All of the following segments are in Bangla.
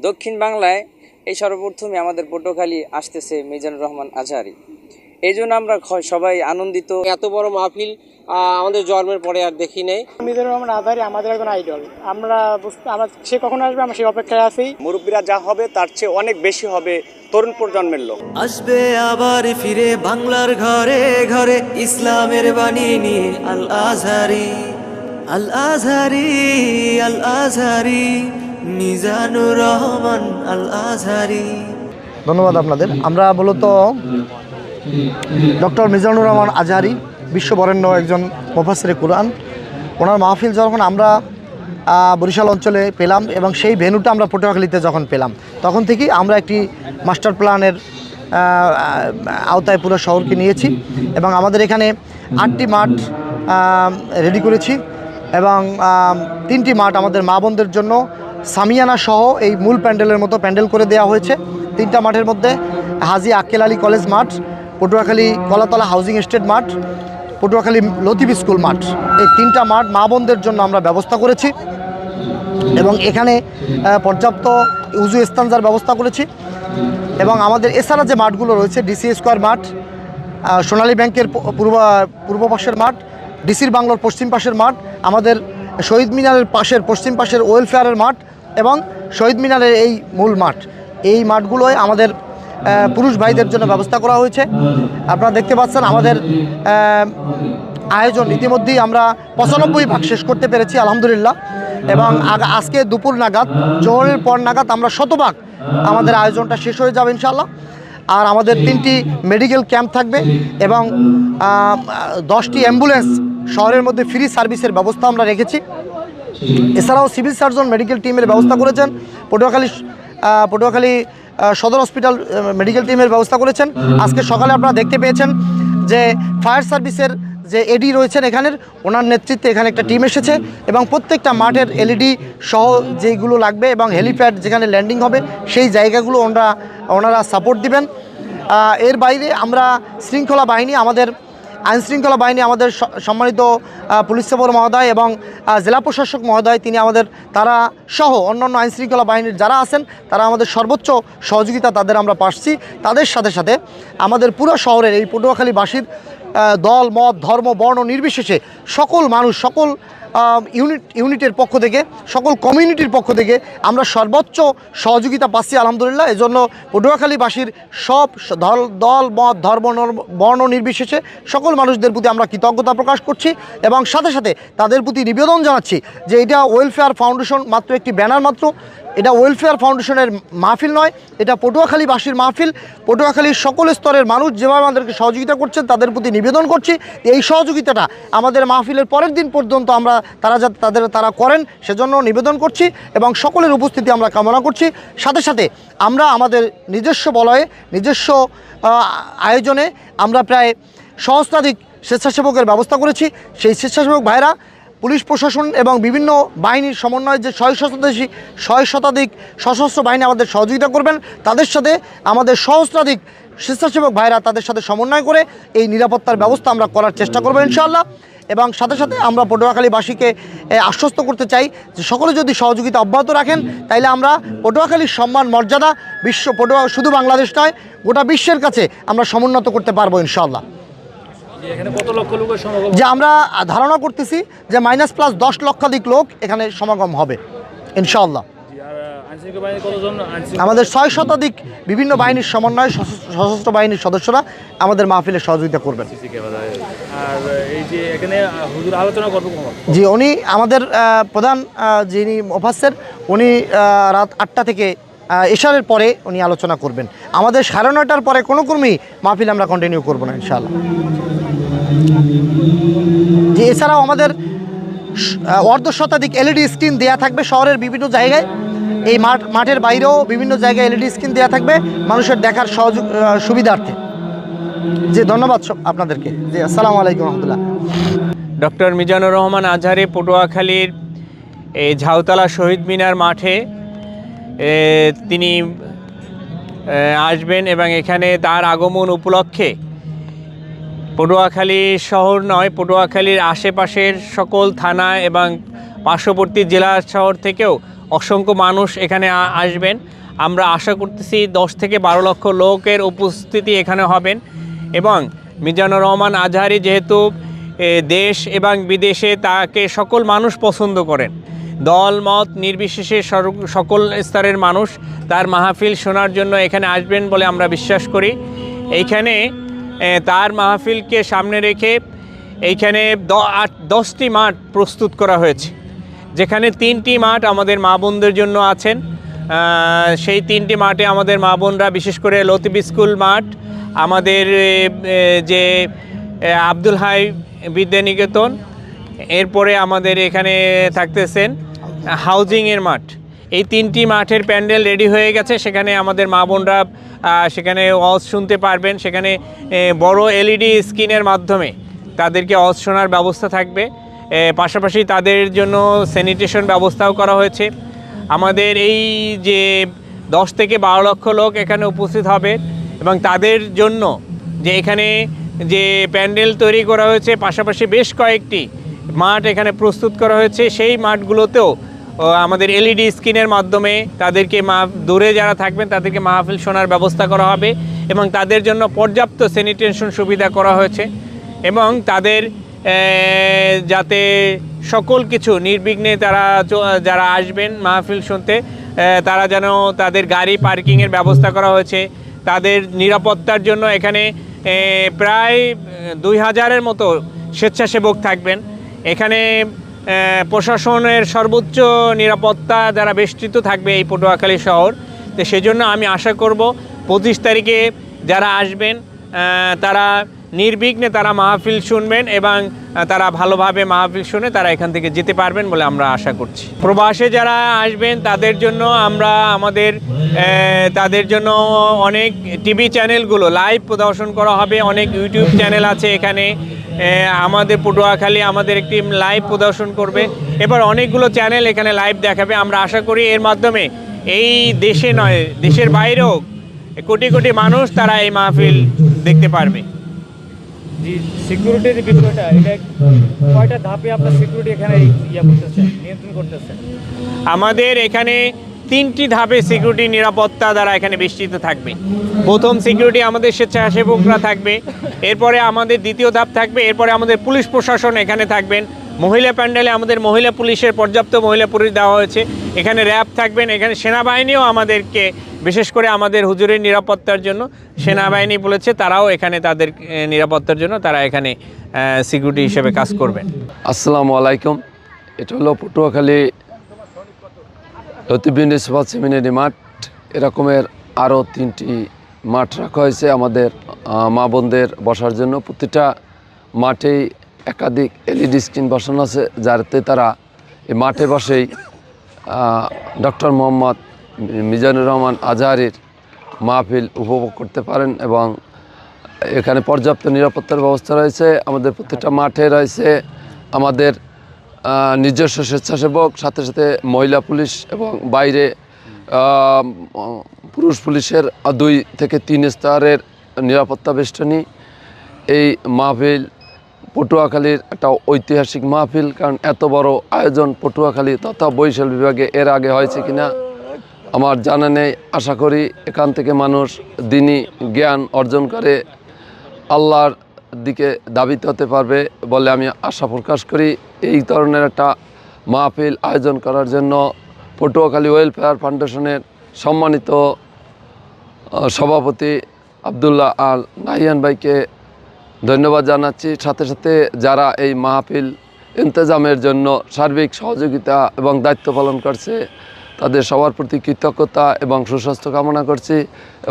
দক্ষিণ বাংলায় এই সর্বপ্রথমে আমাদের পটুয়াখালী আসতেছে মিজানুর রহমান আজহারী। এই জন্য আমরা সবাই আনন্দিত। এত বড় মাহফিল আমাদের জন্মের পরে আর দেখি নাই। মিজানুর রহমান আজহারী আমাদের একজন আইডল। আমরা সে কখন আসবে আমরা সেই অপেক্ষায় আছি। মুরব্বীরা যা হবে তার চেয়ে অনেক বেশি হবে তরুণ প্রজন্মের লোক। আসবে আবার ফিরে বাংলার ঘরে ঘরে ইসলামের বাণী নিয়ে আল আজহারী, আল আজহারী, আল আজহারী, মিজানুর রহমান আল আজহারী। ধন্যবাদ আপনাদের। আমরা মূলত ডক্টর মিজানুর রহমান আজহারী বিশ্ববরেণ্য একজন মুফাসসিরে কুরআন, ওনার মাহফিল যখন আমরা বরিশাল অঞ্চলে পেলাম এবং সেই ভেন্যুটা আমরা পটুয়াখালীতে যখন পেলাম, তখন থেকেই আমরা একটি মাস্টার প্ল্যানের আওতায় পুরো শহরকে নিয়েছি এবং আমাদের এখানে 8টি মাঠ রেডি করেছি এবং 3টি মাঠ আমাদের মা বোনদের জন্য সামিয়ানা সহ এই মূল প্যান্ডেলের মতো প্যান্ডেল করে দেওয়া হয়েছে। 3টা মাঠের মধ্যে হাজী আক্কেল আলী কলেজ মাঠ, পটুয়াখালী কলাতলা হাউজিং এস্টেট মাঠ, পটুয়াখালী লতিফ স্কুল মাঠ, এই 3টা মাঠ মা বোনদের জন্য আমরা ব্যবস্থা করেছি এবং এখানে পর্যাপ্ত উজু ইস্তানজার ব্যবস্থা করেছি। এবং আমাদের এছাড়া যে মাঠগুলো রয়েছে, ডিসি স্কোয়ার মাঠ, সোনালী ব্যাংকের পূর্ব পাশের মাঠ, ডিসির বাংলোর পশ্চিম পাশের মাঠ, আমাদের শহীদ মিনারের পাশের পশ্চিম পাশের ওয়েলফেয়ারের মাঠ এবং শহীদ মিনারের এই মূল মাঠ, এই মাঠগুলোয় আমাদের পুরুষ ভাইদের জন্য ব্যবস্থা করা হয়েছে। আপনারা দেখতে পাচ্ছেন আমাদের আয়োজন ইতিমধ্যেই আমরা 95% শেষ করতে পেরেছি আলহামদুলিল্লাহ। এবং আজকে দুপুর নাগাদ, জোহরের পর নাগাদ আমরা 100% আমাদের আয়োজনটা শেষ হয়ে যাবে ইনশাআল্লাহ। আর আমাদের 3টি মেডিকেল ক্যাম্প থাকবে এবং 10টি অ্যাম্বুলেন্স শহরের মধ্যে ফ্রি সার্ভিসের ব্যবস্থা আমরা রেখেছি। এছাড়াও সিভিল সার্জন মেডিকেল টিমের ব্যবস্থা করেছেন, পটুয়াখালী সদর হসপিটাল মেডিকেল টিমের ব্যবস্থা করেছেন। আজকে সকালে আপনারা দেখতে পেয়েছেন যে ফায়ার সার্ভিসের যে এডি রয়েছেন এখানের, ওনার নেতৃত্বে এখানে একটা টিম এসেছে এবং প্রত্যেকটা মাঠের এলইডি সহ যেগুলো লাগবে এবং হেলিপ্যাড যেখানে ল্যান্ডিং হবে সেই জায়গাগুলো ওনারা সাপোর্ট দিবেন। এর বাইরে আমরা শৃঙ্খলা বাহিনী, আমাদের আইনশৃঙ্খলা বাহিনী, আমাদের সম্মানিত পুলিশ সুপার মহোদয় এবং জেলা প্রশাসক মহোদয়, তারা সহ অন্যান্য আইনশৃঙ্খলা বাহিনীর যারা আছেন তারা আমাদের সর্বোচ্চ সহযোগিতা তাদের আমরা পাচ্ছি। তাদের সাথে সাথে আমাদের পুরো শহরের এই পটুয়াখালীবাসীর দল মত ধর্ম বর্ণ নির্বিশেষে সকল মানুষ, সকল ইউনিটের পক্ষ থেকে, সকল কমিউনিটির পক্ষ থেকে আমরা সর্বোচ্চ সহযোগিতা পাচ্ছি আলহামদুলিল্লাহ। এজন্য পটুয়াখালীবাসীর সব দল মত ধর্ম বর্ণ নির্বিশেষে সকল মানুষদের প্রতি আমরা কৃতজ্ঞতা প্রকাশ করছি এবং সাথে সাথে তাদের প্রতি নিবেদন জানাচ্ছি যে এটা ওয়েলফেয়ার ফাউন্ডেশন মাত্র একটি ব্যানার মাত্র, এটা ওয়েলফেয়ার ফাউন্ডেশনের মাহফিল নয়, এটা পটুয়াখালীবাসীর মাহফিল। পটুয়াখালীর সকল স্তরের মানুষ যেভাবে আমাদেরকে সহযোগিতা করছেন তাদের প্রতি নিবেদন করছি এই সহযোগিতাটা আমাদের মাহফিলের পরের দিন পর্যন্ত তারা করেন সেজন্য নিবেদন করছি এবং সকলের উপস্থিতি আমরা কামনা করছি। সাথে সাথে আমরা আমাদের নিজস্ব বলয়ে, নিজস্ব আয়োজনে আমরা প্রায় সহস্রাধিক স্বেচ্ছাসেবকের ব্যবস্থা করেছি। সেই স্বেচ্ছাসেবক ভাইরা পুলিশ প্রশাসন এবং বিভিন্ন বাহিনীর সমন্বয়ে যে 6 শতাধিক সশস্ত্র বাহিনী আমাদের সহযোগিতা করবেন, তাদের সাথে আমাদের সহস্রাধিক স্বেচ্ছাসেবক ভাইরা তাদের সাথে সমন্বয় করে এই নিরাপত্তার ব্যবস্থা আমরা করার চেষ্টা করবো ইনশাআল্লাহ। এবং সাথে সাথে আমরা পটুয়াখালীবাসীকে আশ্বস্ত করতে চাই যে সকলে যদি সহযোগিতা অব্যাহত রাখেন তাইলে আমরা পটুয়াখালীর সম্মান মর্যাদা শুধু বাংলাদেশ নয় গোটা বিশ্বের কাছে আমরা সমুন্নত করতে পারবো ইনশাআল্লাহ। যে আমরা ধারণা করতেছি যে -+10 লক্ষাধিক লোক এখানে সমাগম হবে ইনশাআল্লাহ। আমাদের 6 শতাধিক বিভিন্ন বাহিনীর সমন্বয়ে সশস্ত্র বাহিনীর সদস্যরা আমাদের মাহফিলে সহযোগিতা করবেন। জি, উনি আমাদের প্রধান যিনি মুফাসসির, উনি রাত 8টা থেকে এশারের পরে উনি আলোচনা করবেন। আমাদের 9:30টার পরে কোনো ক্রমেই মাহফিল আমরা কন্টিনিউ করবো না ইনশাআল্লাহ। যে এছাড়াও আমাদের 1/2 শতাধিক এলইডি স্ক্রিন দেওয়া থাকবে শহরের বিভিন্ন জায়গায়, এই মাঠের বাইরেও বিভিন্ন জায়গায় এলইডি স্ক্রিন দেওয়া থাকবে মানুষের দেখার সুবিধার্থে। জি, ধন্যবাদ আপনাদেরকে। জি, আসসালামু আলাইকুম রহমতুল্লাহ। ডক্টর মিজানুর রহমান আজহারী পটুয়াখালীর এই ঝাউতলা শহীদ মিনার মাঠে তিনি আসবেন এবং এখানে তার আগমন উপলক্ষে পটুয়াখালী শহর নয়, পটুয়াখালীর আশেপাশের সকল থানা এবং পার্শ্ববর্তী জেলা শহর থেকেও অসংখ্য মানুষ এখানে আসবেন। আমরা আশা করতেছি 10 থেকে 12 লক্ষ লোকের উপস্থিতি এখানে হবেন। এবং মিজানুর রহমান আজহারী যেহেতু দেশ এবং বিদেশে তাকে সকল মানুষ পছন্দ করেন, দল মত নির্বিশেষে সকল স্তরের মানুষ তার মাহফিল শোনার জন্য এখানে আসবেন বলে আমরা বিশ্বাস করি। এইখানে তার মাহফিলকে সামনে রেখে এইখানে 10টি মাঠ প্রস্তুত করা হয়েছে, যেখানে 3টি মাঠ আমাদের মা বোনদের জন্য আছেন। সেই 3টি মাঠে আমাদের মা বোনরা, বিশেষ করে লতিফ স্কুল মাঠ, আমাদের যে আব্দুল হাই বিদ্যানিকেতন, এরপরে আমাদের এখানে থাকতেছেন হাউজিংয়ের মাঠ, এই 3টি মাঠের প্যান্ডেল রেডি হয়ে গেছে। সেখানে আমাদের মা বোনরা সেখানে ওয়াজ শুনতে পারবেন। সেখানে বড় এলইডি স্ক্রিনের মাধ্যমে তাদেরকে ওয়াজ শোনার ব্যবস্থা থাকবে। পাশাপাশি তাদের জন্য স্যানিটেশন ব্যবস্থাও করা হয়েছে। আমাদের এই যে 10 থেকে 12 লক্ষ লোক এখানে উপস্থিত হবে এবং তাদের জন্য যে এখানে যে প্যান্ডেল তৈরি করা হয়েছে, পাশাপাশি বেশ কয়েকটি মাঠ এখানে প্রস্তুত করা হয়েছে। সেই মাঠগুলোতেও আমাদের এলইডি স্ক্রিনের মাধ্যমে তাদেরকে দূরে যারা থাকবেন তাদেরকে মাহফিল শোনার ব্যবস্থা করা হবে এবং তাদের জন্য পর্যাপ্ত স্যানিটেশন সুবিধা করা হয়েছে এবং তাদের যাতে সকল কিছু নির্বিঘ্নে যারা আসবেন মাহফিল শুনতে, তারা যেন তাদের গাড়ি পার্কিংয়ের ব্যবস্থা করা হয়েছে। তাদের নিরাপত্তার জন্য এখানে প্রায় 2000-এর মতো স্বেচ্ছাসেবক থাকবেন। এখানে প্রশাসনের সর্বোচ্চ নিরাপত্তা দ্বারা বেষ্টিত থাকবে এই পটুয়াখালী শহর। তো সেজন্য আমি আশা করব 25 তারিখে যারা আসবেন তারা নির্বিঘ্নে তারা মাহফিল শুনবেন এবং তারা ভালোভাবে মাহফিল শুনে তারা এখান থেকে যেতে পারবেন বলে আমরা আশা করছি। প্রবাসে যারা আসবেন তাদের জন্য আমরা তাদের জন্য অনেক টিভি চ্যানেলগুলো লাইভ প্রদর্শন করা হবে। অনেক ইউটিউব চ্যানেল আছে এখানে, আমাদের পটুয়াখালী আমাদের একটি লাইভ প্রদর্শন করবে। এবার অনেকগুলো চ্যানেল এখানে লাইভ দেখাবে। আমরা আশা করি এর মাধ্যমে এই দেশে নয়, দেশের বাইরেও কোটি কোটি মানুষ তারা এই মাহফিল দেখতে পারবে। সিকিউরিটির বিষয়টা, এটা কয়টা ধাপে আপনার সিকিউরিটি এখানে নিয়ন্ত্রণ করতেছেন? আমাদের এখানে 3টি ধাপে সিকিউরিটি নিরাপত্তা দ্বারা এখানে বেষ্টিত থাকবে। প্রথম সিকিউরিটি আমাদের স্বেচ্ছাসেবকরা থাকবে, এরপরে আমাদের দ্বিতীয় ধাপ থাকবে, এরপরে আমাদের পুলিশ প্রশাসন এখানে থাকবেন। মহিলা প্যান্ডেলে আমাদের মহিলা পুলিশের পর্যাপ্ত মহিলা পুলিশ দেওয়া হয়েছে। এখানে র্যাব থাকবেন, এখানে সেনাবাহিনীও আমাদেরকে, বিশেষ করে আমাদের হুজুরের নিরাপত্তার জন্য সেনাবাহিনী বলেছে তারাও এখানে তাদের নিরাপত্তার জন্য তারা এখানে সিকিউরিটি হিসেবে কাজ করবেন। আসসালামু আলাইকুম। এটা হলো পটুয়াখালী লতিফ মিউনিসিপাল সেমিনারি মাঠ। এরকমের আরও 3টি মাঠ রাখা হয়েছে আমাদের মা বোনদের বসার জন্য। প্রতিটা মাঠেই একাধিক এলইডি স্ক্রিন বসানো আছে, যাতে তারা এই মাঠে বসেই ডক্টর মোহাম্মদ মিজানুর রহমান আজহারীর মাহফিল উপভোগ করতে পারেন এবং এখানে পর্যাপ্ত নিরাপত্তার ব্যবস্থা রয়েছে। আমাদের প্রত্যেকটা মাঠে রয়েছে আমাদের নিজস্ব স্বেচ্ছাসেবক, সাথে সাথে মহিলা পুলিশ এবং বাইরে পুরুষ পুলিশের 2 থেকে 3 স্তরের নিরাপত্তা বেষ্টনী। এই মাহফিল পটুয়াখালীর একটা ঐতিহাসিক মাহফিল, কারণ এত বড় আয়োজন পটুয়াখালী তথা বরিশাল বিভাগে এর আগে হয়েছে কিনা আমার জানা নেই। আশা করি এখান থেকে মানুষ দিনী জ্ঞান অর্জন করে আল্লাহর দিকে ধাবিত হতে পারবে বলে আমি আশা প্রকাশ করি। এই ধরনের একটা মাহফিল আয়োজন করার জন্য পটুয়াখালী ওয়েলফেয়ার ফাউন্ডেশনের সম্মানিত সভাপতি আব্দুল্লাহ আল নাহিয়ান ভাইকে ধন্যবাদ জানাচ্ছি। সাথে সাথে যারা এই মাহফিল ইন্তজামের জন্য সার্বিক সহযোগিতা এবং দায়িত্ব পালন করছে তাদের সবার প্রতি কৃতজ্ঞতা এবং সুস্বাস্থ্য কামনা করছি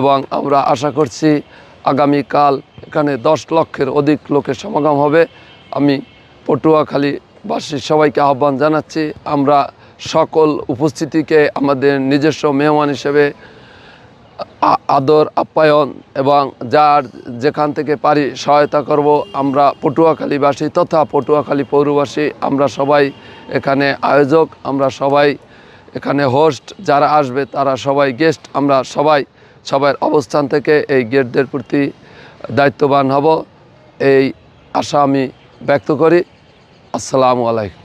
এবং আমরা আশা করছি আগামীকাল এখানে 10 লক্ষের অধিক লোকের সমাগম হবে। আমি পটুয়াখালীবাসীর সবাইকে আহ্বান জানাচ্ছি, আমরা সকল উপস্থিতিকে আমাদের নিজস্ব মেহমান হিসেবে আদর আপ্যায়ন এবং যার যেখান থেকে পারি সহায়তা করব। আমরা পটুয়াখালীবাসী তথা পটুয়াখালী পৌরবাসী আমরা সবাই এখানে আয়োজক, আমরা সবাই এখানে হোস্ট, যারা আসবে তারা সবাই গেস্ট। আমরা সবার অবস্থান থেকে এই গেস্টদের প্রতি দায়িত্ববান হব, এই আশা আমি ব্যক্ত করি। আসসালামু আলাইকুম।